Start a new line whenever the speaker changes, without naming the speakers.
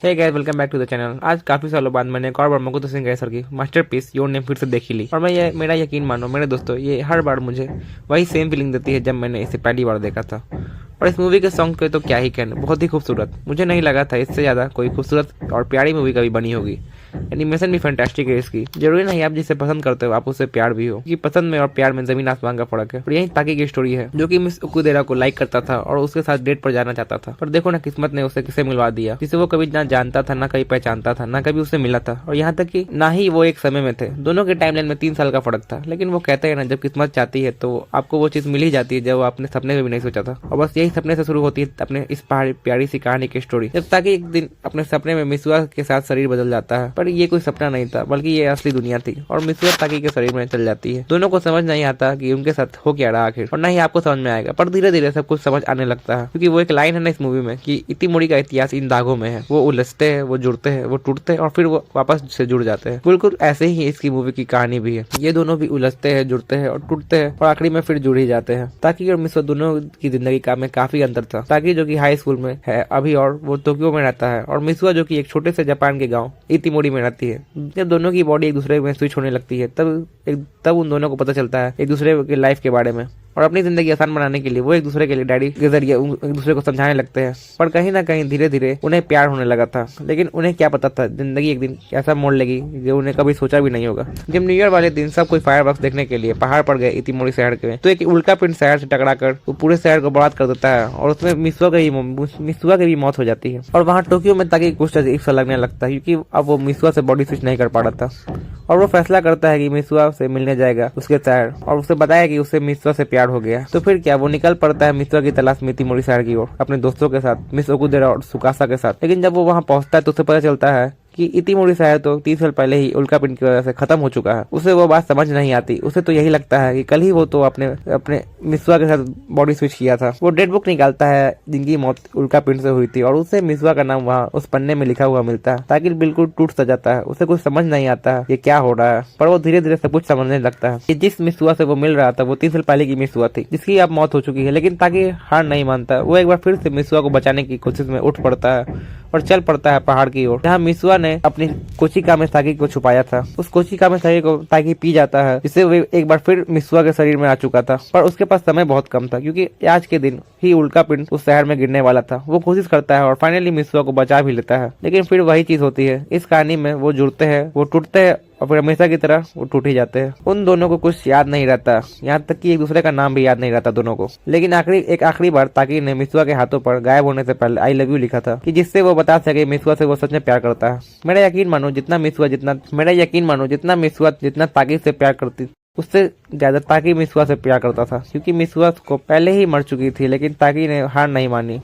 Hey guys, welcome back to the channel. आज काफी सालों बाद मैंने एक और बार मुकुंद सिंह सर की मास्टरपीस योर नेम फिर से देखी ली और मेरा यकीन मानो मेरे दोस्तों, ये हर बार मुझे वही सेम फीलिंग देती है जब मैंने इसे पहली बार देखा था। और इस मूवी के सॉन्ग के तो क्या ही कहने, बहुत ही खूबसूरत। मुझे नहीं लगा था इससे ज्यादा कोई खूबसूरत और प्यारी मूवी कभी बनी होगी। एनिमेशन भी फैंटास्टिक है इसकी। जरूरी नहीं आप जिसे पसंद करते हो आप उससे प्यार भी हो, कि पसंद में और प्यार में जमीन आसमान का फर्क है। और यही ताकि की स्टोरी है, जो कि मिस उकुदेरा को लाइक करता था और उसके साथ डेट पर जाना चाहता था। पर देखो ना, किस्मत ने उसे किसे मिलवा दिया जिसे वो कभी ना जानता था, ना कभी पहचानता था, ना कभी उससे मिला था। और यहाँ तक कि ना ही वो एक समय में थे। दोनों के टाइमलाइन में 3 साल का फर्क था। लेकिन वो कहते हैं ना, जब किस्मत चाहती है तो आपको वो चीज मिल ही जाती है जो आपने सपने में भी नहीं सोचा था। और बस यही सपने से शुरू होती है अपने इस प्यारी सी कहानी की स्टोरी। जब ताकि एक दिन अपने सपने में मिसुआ के साथ शरीर बदल जाता है, पर ये कोई सपना नहीं था बल्कि ये असली दुनिया थी। और मिसुआ ताकि के शरीर में चल जाती है। दोनों को समझ नहीं आता कि उनके साथ हो क्या रहा आखिर, और ना ही आपको समझ में आएगा। पर धीरे धीरे सब कुछ समझ आने लगता है, क्योंकि वो एक लाइन है ना इस मूवी में कि इतिमोरी का इतिहास इन दागों में है। वो उलझते हैं, वो जुड़ते हैं, वो टूटते हैं और फिर वो वापस से जुड़ जाते हैं। बिल्कुल ऐसे ही इसकी मूवी की कहानी भी है। ये दोनों भी उलझते हैं, जुड़ते हैं और टूटते हैं और आखिरी में फिर जुड़ ही जाते हैं। ताकि और मिसुआ दोनों की जिंदगी का में काफी अंतर था। ताकि जो कि हाई स्कूल में है अभी और वो टोक्यो में रहता है, और मिसुआ जो कि एक छोटे से जापान के गाँव इतिमोरी में रहती है। जब दोनों की बॉडी एक दूसरे में स्विच होने लगती है तब उन दोनों को पता चलता है एक दूसरे के लाइफ के बारे में। और अपनी जिंदगी आसान बनाने के लिए वो एक दूसरे के लिए डैडी के जरिए एक दूसरे को समझाने लगते हैं। पर कहीं ना कहीं धीरे धीरे उन्हें प्यार होने लगा था। लेकिन उन्हें क्या पता था जिंदगी एक दिन ऐसा मोड़ लेगी जो उन्हें कभी सोचा भी नहीं होगा। जब न्यू ईयर वाले दिन सब कोई फायरवर्क्स देखने के लिए पहाड़ पर गए इतिमोरी शहर के, तो एक उल्का पिंड शहर से टकराकर वो पूरे शहर को बर्बाद कर देता है। और उसमें मिसुआ की भी मौत हो जाती है। और वहाँ टोक्यो में ताकि कुछ अजीब सा लगने लगता है, क्योंकि अब वो मिसुआ से बॉडी स्विच नहीं कर पा रहा था। और वो फैसला करता है कि मिसुआ से मिलने जाएगा उसके शहर, और उसे बताया कि उसे मिसुआ से प्यार हो गया। तो फिर क्या, वो निकल पड़ता है मिसुआ की तलाश में इतिमोरी शहर की ओर अपने दोस्तों के साथ, मिस ओकुदेरा और सुकासा के साथ। लेकिन जब वो वहाँ पहुंचता है तो उसे पता चलता है कि इतिमोरी शहर तो 30 साल पहले ही उल्का पिंड की वजह से खत्म हो चुका है। उसे वो बात समझ नहीं आती। उसे तो यही लगता है कि कल ही वो तो अपने मिसुआ के साथ बॉडी स्विच किया था। वो डेड बुक निकालता है जिनकी मौत उल्का पिंड से हुई थी, और उसे मिसुआ का नाम वहाँ उस पन्ने में लिखा हुआ मिलता है। ताकि बिल्कुल टूट सा जाता है। उसे कुछ समझ नहीं आता है ये क्या हो रहा है, पर वो धीरे धीरे सब कुछ समझने लगता है कि जिस मिसुआ से वो मिल रहा था वो 3 साल पहले की मिसुआ थी, जिसकी अब मौत हो चुकी है। लेकिन ताकि हार नहीं मानता, वो एक बार फिर से मिसुआ को बचाने की कोशिश में उठ पड़ता है और चल पड़ता है पहाड़ की ओर, जहाँ मिसुआ ने अपनी कोशिका में ताकि को छुपाया था। उस कोशिका में ताकि को ताकि पी जाता है, जिससे वो एक बार फिर मिसुआ के शरीर में आ चुका था। पर उसके पास समय बहुत कम था, क्योंकि आज के दिन ही उल्का पिंड उस शहर में गिरने वाला था। वो कोशिश करता है और फाइनली मिसुआ को बचा भी लेता है। लेकिन फिर वही चीज होती है इस कहानी में, वो जुड़ते हैं, वो टूटते हैं और फिर हमेशा की तरह वो टूट ही जाते हैं। उन दोनों को कुछ याद नहीं रहता, यहाँ तक कि एक दूसरे का नाम भी याद नहीं रहता दोनों को। लेकिन आखिरी बार ताकि ने मिसुआ के हाथों पर गायब होने से पहले आई लव यू लिखा था, कि जिससे वो बता सके मिसुआ से वो सच में प्यार करता है। मेरा यकीन मानो जितना मिसुआ जितना ताकि से प्यार करती, उससे ज्यादा ताकि मिसुआ से प्यार करता था। क्योंकि मिसुआ को पहले ही मर चुकी थी, लेकिन ताकि ने हार नहीं मानी।